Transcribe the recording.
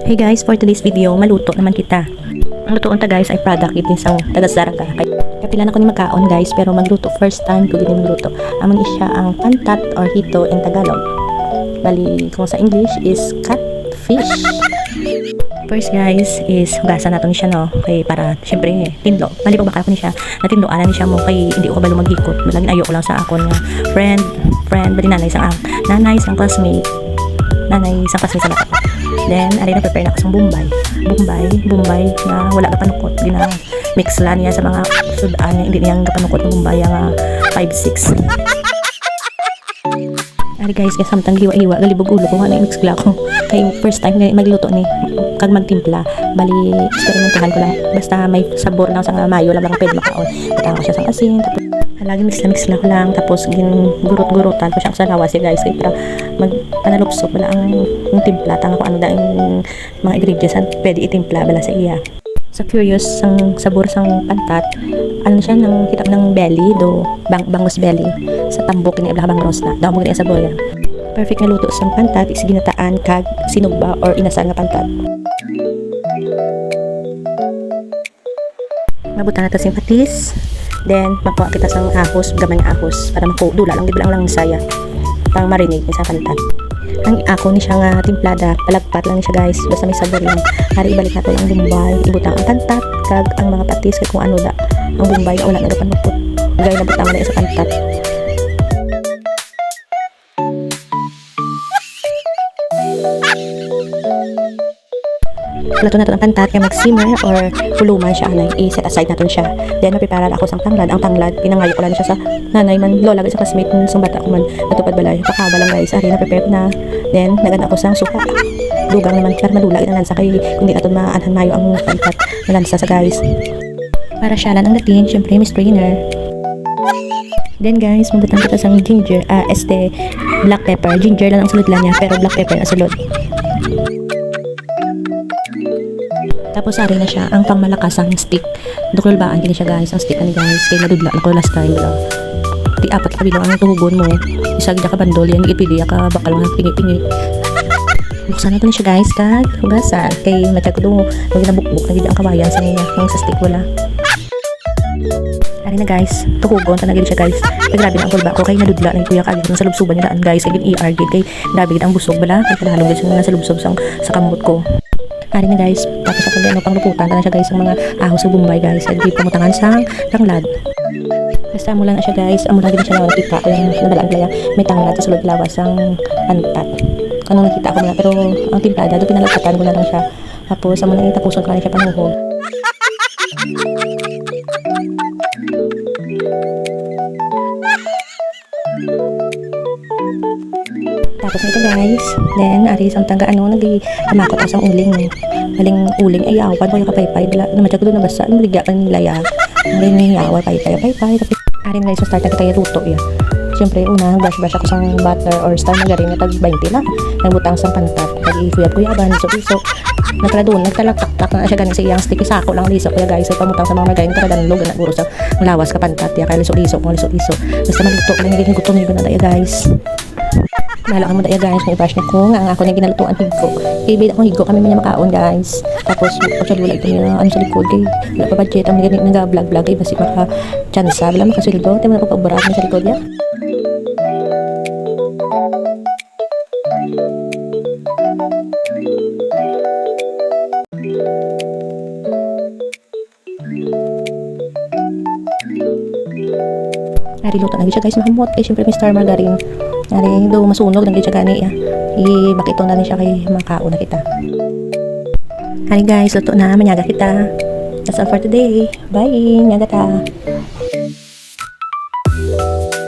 Hey guys, for today's video, maluto naman kita. Ang lutoon ta guys ay product it isang taga-Saraga. Kapilan ako ni magkaon guys, pero magluto first time ko din magluto. Amon siya ang pantat or hito in Tagalog. Bali, kung sa English is catfish. First guys is hugasan natin siya no, kay para syempre tinlo. Bali pag bakal ko ni siya, natinloan ni siya mo kay hindi ko kabalo maghikot. Balagin ayoko lang sa akon nga friend, bali nanay sang classmate. Nanay sang classmate sa bata. Then, ari na prepare na ako sa Bombay na wala ka panukot. Gina mix lang niya sa mga sudaan niya, hindi niyang kapanukot ng Bombay nga 5-6. Ari guys, kaya samtang giwa-iwa, galibog ulo ko, ano mix ko. Kaya first time nga magluto ni, kag magtimpla, bali, eksperimentahan ko lang. Basta may sabor lang sa mayo, lang pwede makaon. Patang ko siya sa asin, tapos lagi mix lang ko lang, tapos gurot-gurotan ko siya sa lawas guys, kaya para panalupsok wala ang timpla, tanga ko ano da yung mga ingredients ang pwede itimpla bala sa iya. Sa curious sang sabor sang pantat, ano siya nang kita ng belly do bangus belly sa tambok ni ibang bangros na daw mo gani sabor yan. Perfect nga luto sang pantat is ginataan kag sinugba or inasal nga pantat. Mabutan natin sing patis. Then, makuha kita sa ahos, gamay nga ahos, para makudula lang, di lang saya. Pang marinate sa pantat. Ang ako ni siya nga timplada, palagpat lang ni siya guys, basta may sabor lang. Hari ibalik nato ang Bombay, ibutang ang pantat, kag ang mga patis, kag kung ano da. Ang Bombay, wala na panupot. Gaya na butang na sa pantat. Plato natin ang pantat kaya mag-simmer or huluman siya anay, i-set aside natin siya. Then maprepare ako sang tanglad. Ang tanglad pinangayo ko lang siya sa nanay man lola sa classmate sa bata ko man natupad balay pakaba lang guys. Ari na prepare na. Then nagana ako sang suka, dugang naman para malula ina lansa kay kundi aton maanhan mayo ang pantat nalansa sa guys. Para siya lang ang dating syempre may strainer. Then guys, mabutan kita sang ginger, black pepper. Ginger lang ang sulod lang niya, pero black pepper ang sulod. Tapos ari na siya ang pangmalakas ang stick. Dukrol baan kini siya guys, ang stick ani guys. Kay nadudla na ko last time lang. Di apat ka bilang ang tuhugon mo. Isa gid ka bandol yan ipili ka bakal nga pingi-pingi. Buksan nato ni siya guys kag hugasan kay matag do wag na bukbuk na gid ang kawayan sa niya ang sa stick wala. Ari na guys, tuhugon ta na gid siya guys. Kay grabe na ang kulba ko kay nadudla na kuya kag sa lubsuban nila guys kay ER gid kay grabe gid ang busog bala kay kadalong gid sa lubsob sa kamot ko. Ari na guys, tapos ako din pang luputan na siya guys ang mga ahos sa Bombay guys. Ay di pamutangan sang tanglad. Basta mo lang na siya guys, amo lang din siya na kita ko yung nadalaan kaya may tanglad sa sulod lawas ang pantat. Kanang nakita ko na pero ang timplada do pinalagkatan ko na lang siya. Tapos amo na itapuson ko na siya panuhog. Tapos nito guys, then ari sang tangga nagi-amakot ang sang uling no. Baling uling ay awan ko yung kapaypay bala na matag do na basa ang ligya kan nilaya. Ari ni awan paypay tapos ari guys so start tayo luto ya. Siyempre una brush ako sang butter or star margarine tag 20 lang. Nagbutang sang pantat, tag ikuyab-kuyaban so nagtalak-tak na siya ganing sa iyang sticky sako lang liso kaya guys ay pamutang sa mga margarine kada danlog na guro sa lawas ka pantat ya kay liso-liso basta maluto lang gid gutom ni na guys. Malaki mo tayo guys, may brush na ko nga ang ako na ginalutuan higko. Kaya bida kong higko kami may makaon guys. Tapos pagsalula ito niya ano sa likod kay wala pa budget ang nag-vlog kay basi maka chansa wala makasuldo tayo na pagbarat sa likod niya. Ari luto na siya guys, mahamot kay syempre may star margarine. Ari do masunog nang siya gani ya. Ibakito na rin siya kay makaon na kita. Ari guys, luto na manyaga kita. That's all for today. Bye. Nyaga ta.